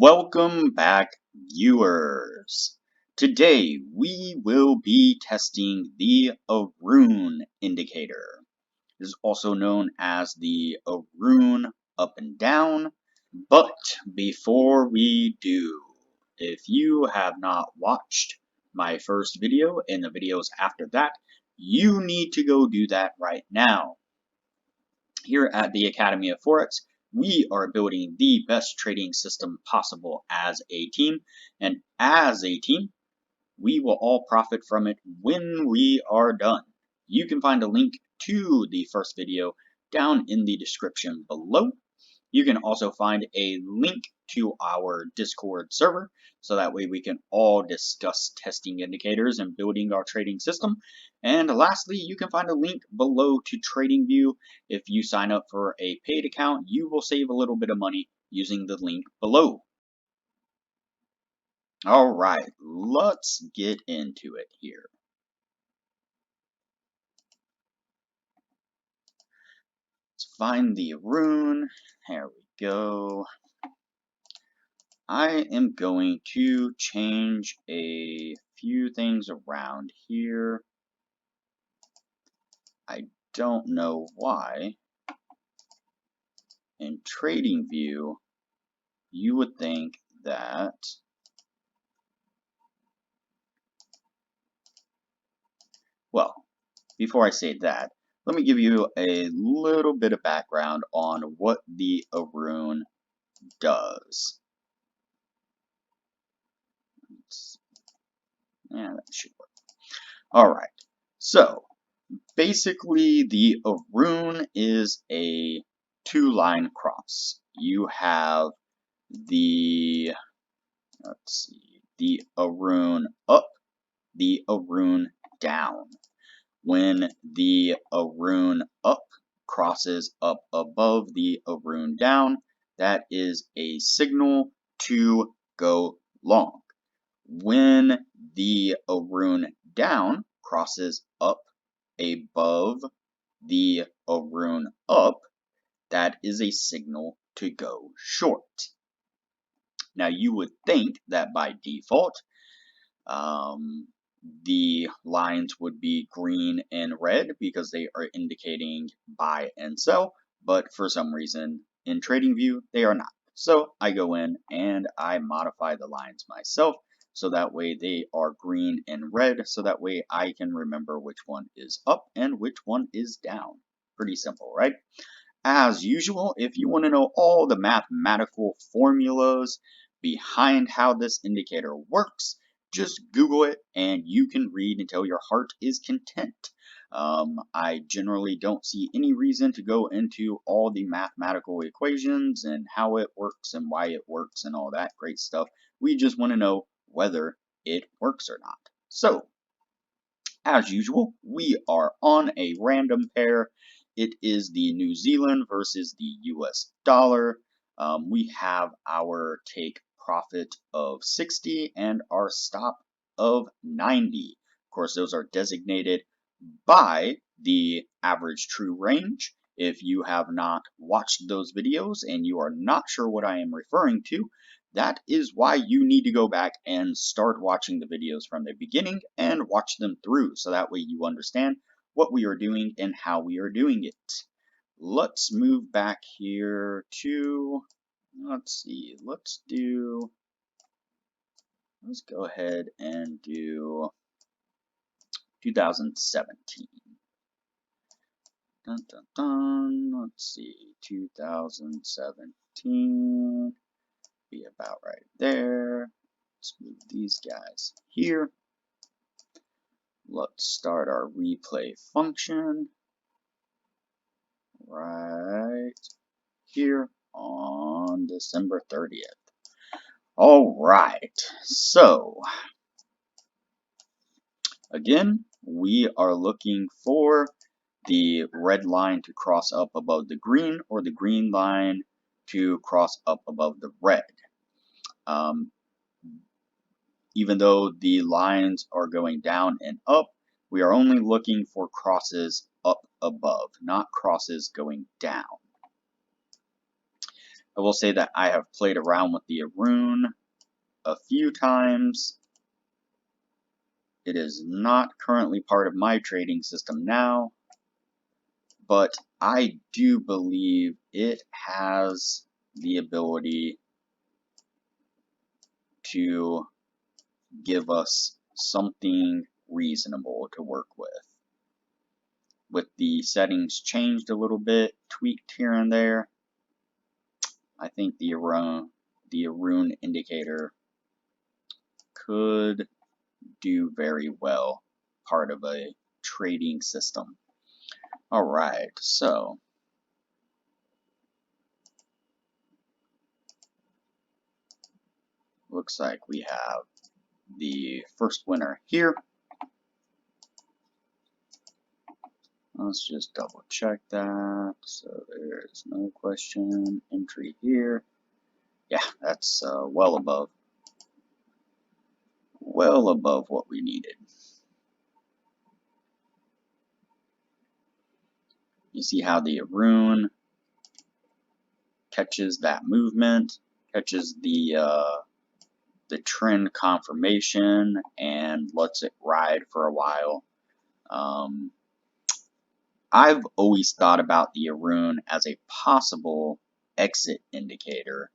Welcome back, viewers. Today we will be testing the Aroon indicator. It is also known as the Aroon up and down. But before we do, if you have not watched my first video and the videos after that, you need to go do that right now. Here at the Academy of Forex, we are building the best trading system possible as a team, and as a team, we will all profit from it when we are done. You can find a link to the first video down in the description below. You can also find a link to our Discord server, so that way we can all discuss testing indicators and building our trading system. And lastly, you can find a link below to TradingView. If you sign up for a paid account, you will save a little bit of money using the link below. Alright, let's get into it here. Let's find the Aroon. There we go. I am going to change a few things around here. I don't know why. In TradingView, you would think that well, before I say that, let me give you a little bit of background on what the Aroon does. Yeah, that should work. Alright, so basically the Aroon is a two-line cross. You have the, the Aroon up, the Aroon down. When the Aroon up crosses up above the Aroon down, that is a signal to go long. When the Aroon down crosses up above the Aroon up, that is a signal to go short. Now you would think that by default, the lines would be green and red because they are indicating buy and sell, but for some reason in TradingView they are not. So I go in and I modify the lines myself so that way they are green and red, so that way I can remember which one is up and which one is down. Pretty simple, right? As usual, if you want to know all the mathematical formulas behind how this indicator works, just Google it and you can read until your heart is content. I generally don't see any reason to go into all the mathematical equations and how it works and why it works and all that great stuff. We just want to know whether it works or not. So, as usual, we are on a random pair. It is the New Zealand versus the US dollar. We have our take profit of 60 and our stop of 90. Of course, those are designated by the average true range. If you have not watched those videos and you are not sure what I am referring to, that is why you need to go back and start watching the videos from the beginning and watch them through, so that way you understand what we are doing and how we are doing it. Let's move back here to, let's go ahead and do 2017. Dun, dun, dun. Let's see, 2017. Be about right there. Let's move these guys here. Let's start our replay function right here on December 30th. Alright, so again, we are looking for the red line to cross up above the green, or the green line to cross up above the red. Even though the lines are going down and up, we are only looking for crosses up above, not crosses going down. I will say that I have played around with the Aroon a few times. It is not currently part of my trading system now, but I do believe it has the ability to give us something reasonable to work with. With the settings changed a little bit, tweaked here and there, I think the Aroon indicator could do very well, part of a trading system. Alright, so looks like we have the first winner here. Let's just double check that. So there's no question. Entry here. Yeah, that's well above what we needed. You see how the Aroon catches that movement, catches the trend confirmation, and lets it ride for a while. I've always thought about the Aroon as a possible exit indicator,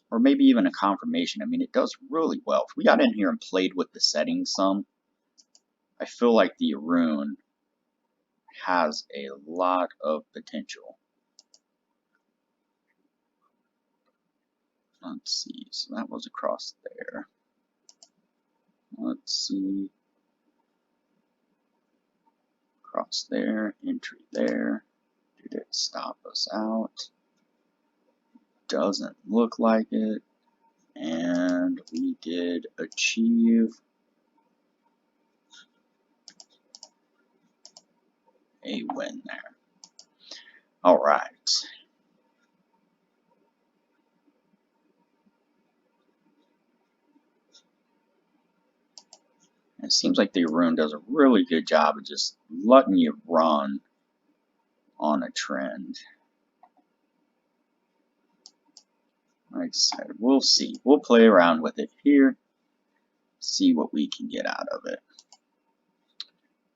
or maybe even a confirmation. I mean, it does really well. If we got in here and played with the settings some, I feel like the Aroon has a lot of potential. Let's see, so that was across there. Let's see, across there, entry there. Did it stop us out? Doesn't look like it. And we did achieve a win there. All right. It seems like the Aroon does a really good job of just letting you run on a trend. Like I said, we'll see. We'll play around with it here, see what we can get out of it.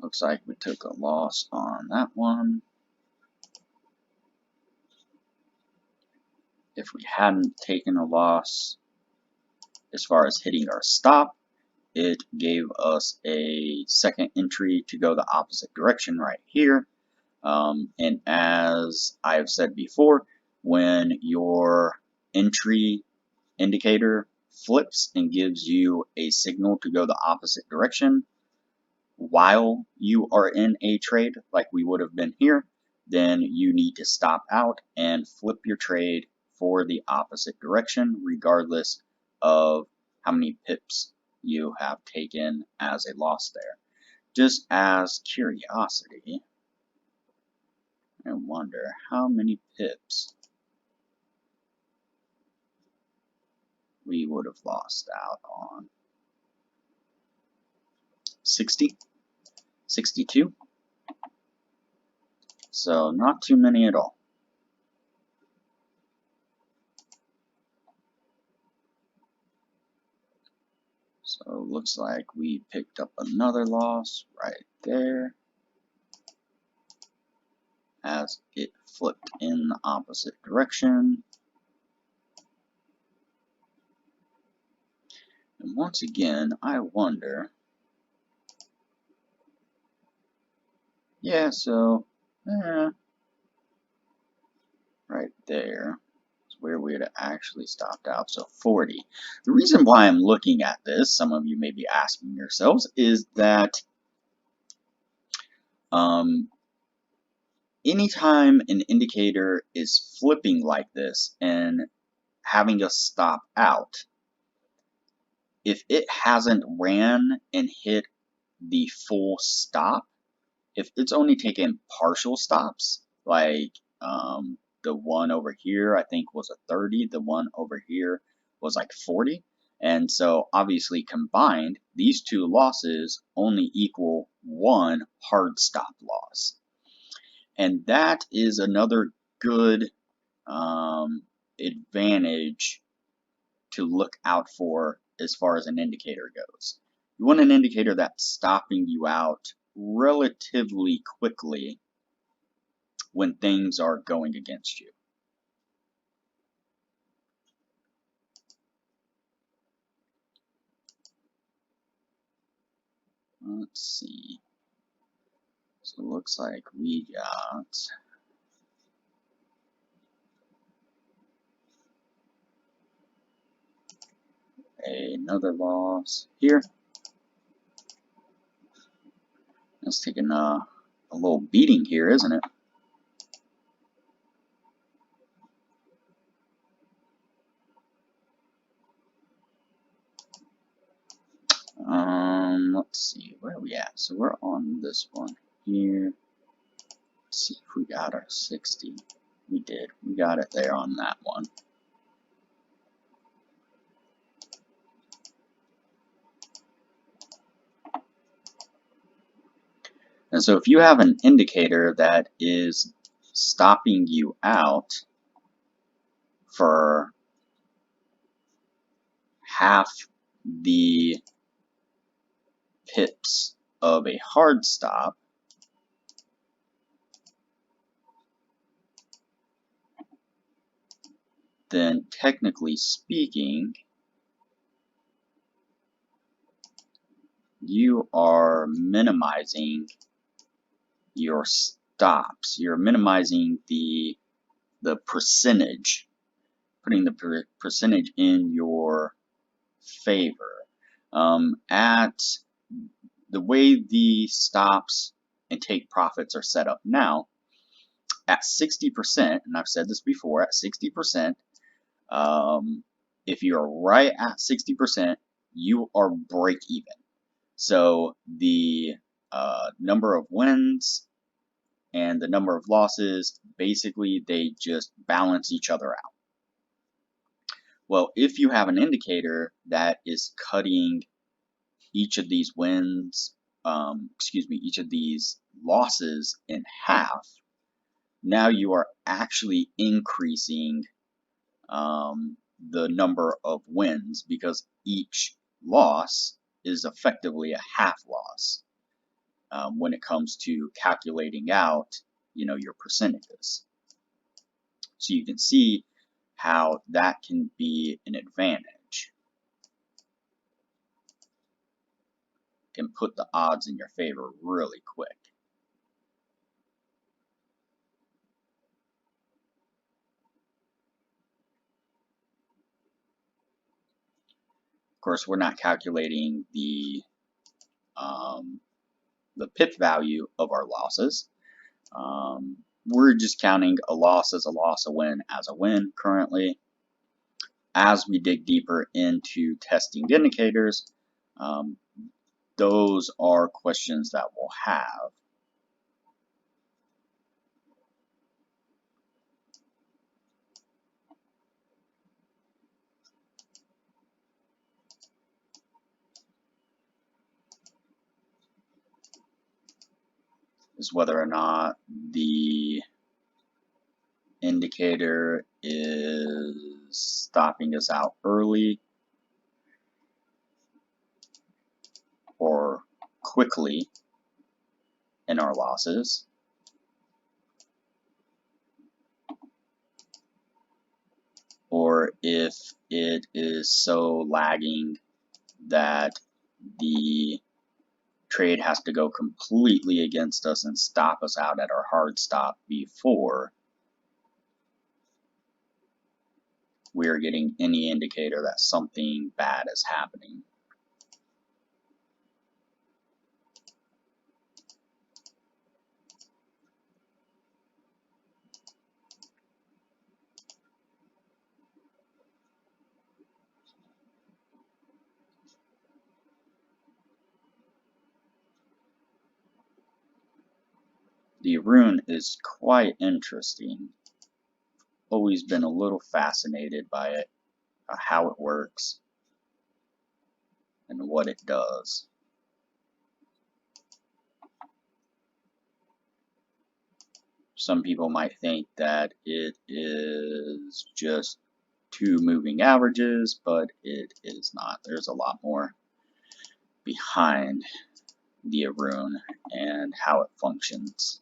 Looks like we took a loss on that one. If we hadn't taken a loss, as far as hitting our stop, it gave us a second entry to go the opposite direction right here. And as I've said before, when your entry indicator flips and gives you a signal to go the opposite direction while you are in a trade, like we would have been here, then you need to stop out and flip your trade for the opposite direction, regardless of how many pips you have taken as a loss there. Just as curiosity, I wonder how many pips we would have lost out on. 60, 62. So not too many at all. So looks like we picked up another loss right there as it flipped in the opposite direction. And once again, I wonder, yeah, so right there is where we had actually stopped out. So 40. The reason why I'm looking at this, some of you may be asking yourselves, is that anytime an indicator is flipping like this and having us stop out, if it hasn't ran and hit the full stop, if it's only taken partial stops, like the one over here I think was a 30, the one over here was like 40, and so obviously combined these two losses only equal one hard stop loss. And that is another good advantage to look out for as far as an indicator goes. You want an indicator that's stopping you out relatively quickly when things are going against you. Let's see. So it looks like we got another loss here. It's taking a little beating here, isn't it? Let's see, where are we at? So we're on this one here. Let's see if we got our 60. We did. We got it there on that one. And so if you have an indicator that is stopping you out for half the pips of a hard stop, then technically speaking, you are minimizing your stops. You're minimizing the percentage, putting the percentage in your favor. At the way the stops and take profits are set up now, at 60%, and I've said this before, at 60%, if you're right at 60%, you are break even. So the number of wins and the number of losses, basically they just balance each other out. Well, if you have an indicator that is cutting each of these wins, each of these losses in half, now you are actually increasing the number of wins, because each loss is effectively a half loss when it comes to calculating out, your percentages. So you can see how that can be an advantage, can put the odds in your favor really quick. Of course, we're not calculating the pip value of our losses. We're just counting a loss as a loss, a win as a win currently. As we dig deeper into testing indicators, those are questions that we'll have. Is whether or not the indicator is stopping us out early or quickly in our losses, or if it is so lagging that the trade has to go completely against us and stop us out at our hard stop before we're getting any indicator that something bad is happening. The Aroon is quite interesting. Always been a little fascinated by it, how it works, and what it does. Some people might think that it is just two moving averages, but it is not. There's a lot more behind the Aroon and how it functions.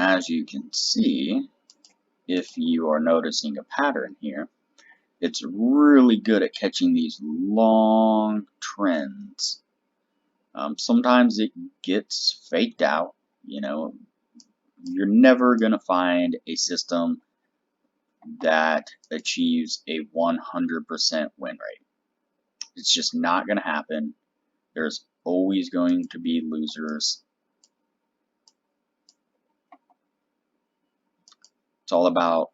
As you can see, if you are noticing a pattern here, it's really good at catching these long trends. Sometimes it gets faked out. You know, you're never going to find a system that achieves a 100% win rate. It's just not going to happen. There's always going to be losers. It's all about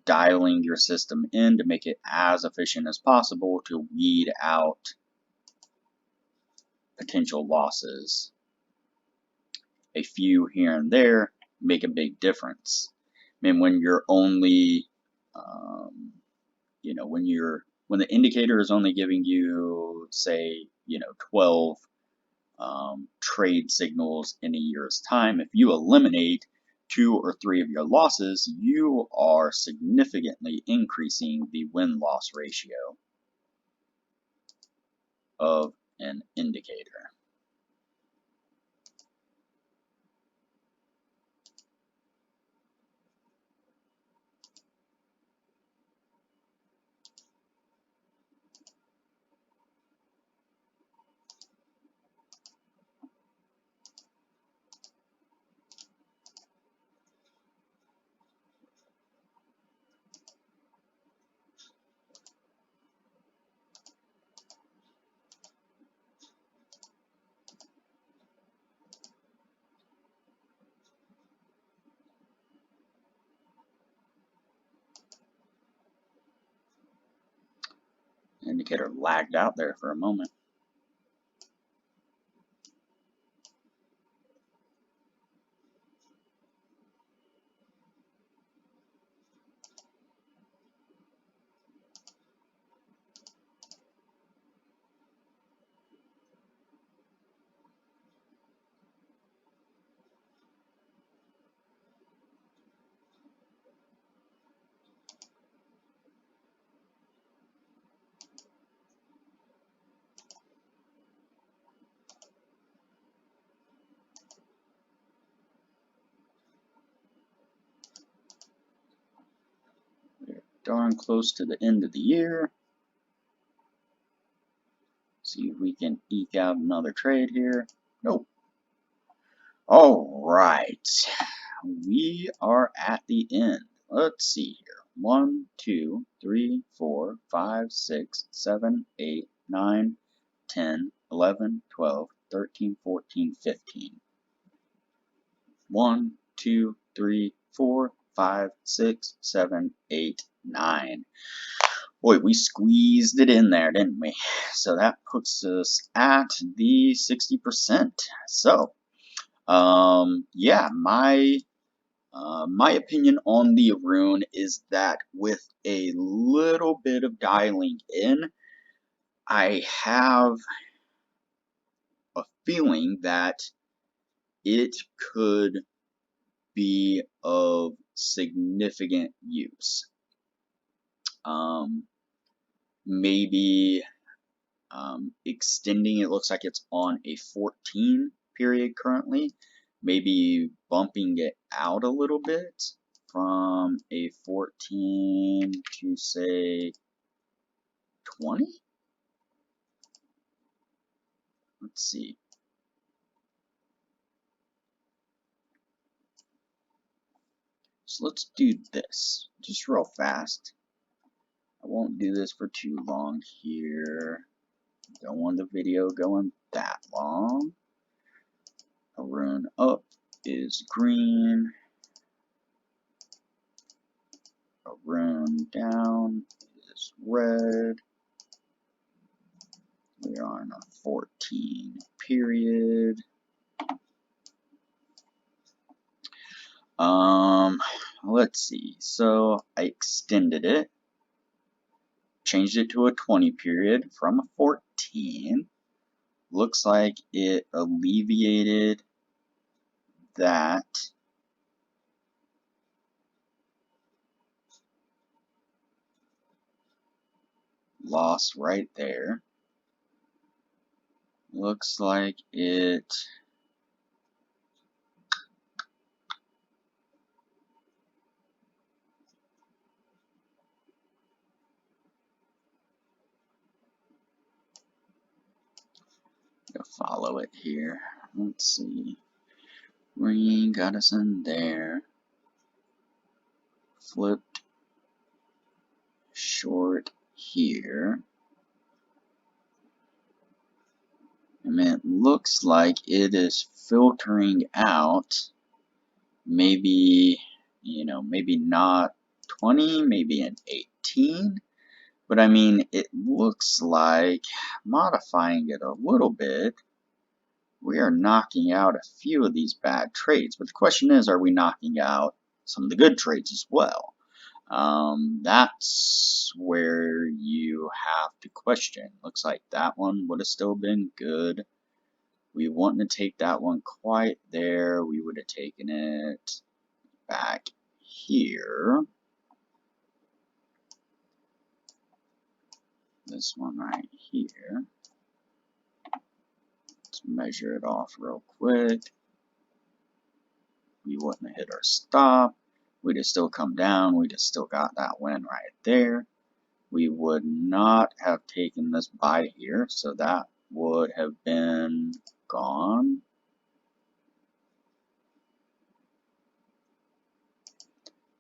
dialing your system in to make it as efficient as possible to weed out potential losses. A few here and there make a big difference. I mean, when you're only, you know, when the indicator is only giving you, say, 12 trade signals in a year's time, if you eliminate 2 or 3 of your losses, you are significantly increasing the win-loss ratio of an indicator. Indicator lagged out there for a moment. We're darn close to the end of the year. See if we can eke out another trade here. Nope. All right. We are at the end. Let's see here. 1, 2, 3, 4, 5, 6, 7, 8, 9, 10, 11, 12, 13, 14, 15. 1, 2, 3, 4, 5, 6, 7, 8, 9. Boy, we squeezed it in there, didn't we? So that puts us at the 60%. So, yeah, my opinion on the Aroon is that with a little bit of dialing in, I have a feeling that it could be of significant use. Maybe extending, it looks like it's on a 14 period currently, maybe bumping it out a little bit from a 14 to say 20. Let's see. So let's do this just real fast. I won't do this for too long here. Don't want the video going that long. Aroon up is green. Aroon down is red. We are on a 14 period. let's see. So I extended it, changed it to a 20 period from a 14. Looks like it alleviated that loss right there. Looks like it follow it here. Let's see. Green got us in there. Flipped short here. And it looks like it is filtering out maybe, maybe not 20, maybe an 18. But I mean, it looks like modifying it a little bit, we are knocking out a few of these bad trades. But the question is, are we knocking out some of the good trades as well? That's where you have to question. Looks like that one would have still been good. We wouldn't have taken that one quite there. We would have taken it back here. This one right here. Let's measure it off real quick. We wouldn't have hit our stop. We'd have still come down. We'd have still got that win right there. We would not have taken this buy here, so that would have been gone.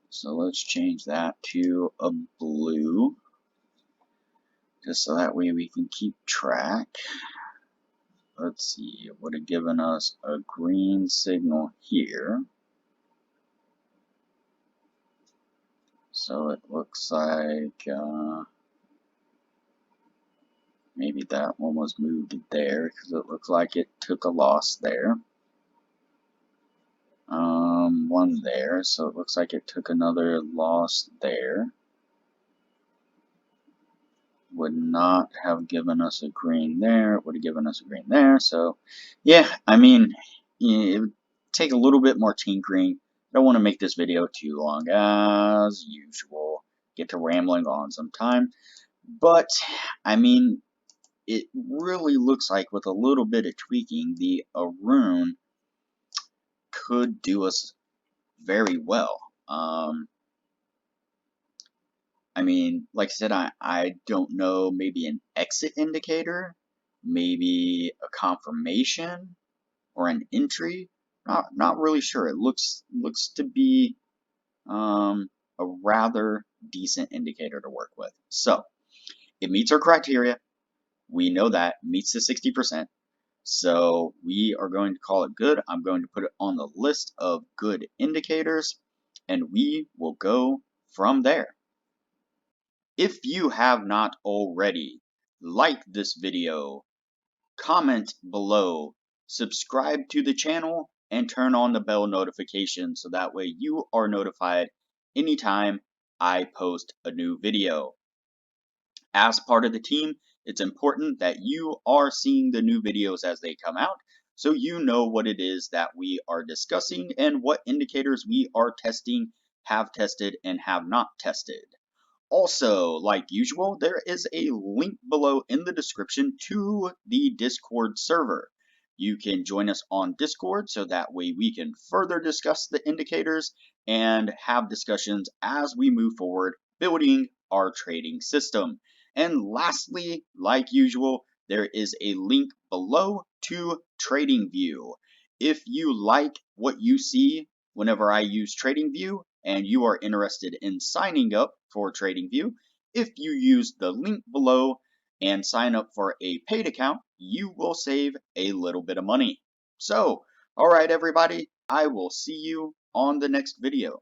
So let's change that to a blue, just so that way we can keep track. Let's see, it would have given us a green signal here. So it looks like maybe that one was moved there because it looks like it took a loss there. One there, so it looks like it took another loss there. Would not have given us a green there. It would have given us a green there. So, yeah, I mean, it would take a little bit more tinkering. I don't want to make this video too long, as usual. Get to rambling on sometime. But, I mean, it really looks like with a little bit of tweaking, the Aroon could do us very well. I mean, like I said, I don't know, maybe an exit indicator, maybe a confirmation or an entry. Not really sure. It looks to be a rather decent indicator to work with. So it meets our criteria. We know that meets the 60%. So we are going to call it good. I'm going to put it on the list of good indicators, and we will go from there. If you have not already, like this video, comment below, subscribe to the channel, and turn on the bell notification so that way you are notified anytime I post a new video. As part of the team, it's important that you are seeing the new videos as they come out so you know what it is that we are discussing and what indicators we are testing, have tested, and have not tested. Also, like usual, there is a link below in the description to the Discord server. You can join us on Discord so that way we can further discuss the indicators and have discussions as we move forward building our trading system. And lastly, like usual, there is a link below to TradingView. If you like what you see whenever I use TradingView and you are interested in signing up for TradingView, if you use the link below and sign up for a paid account, you will save a little bit of money. So, alright everybody, I will see you on the next video.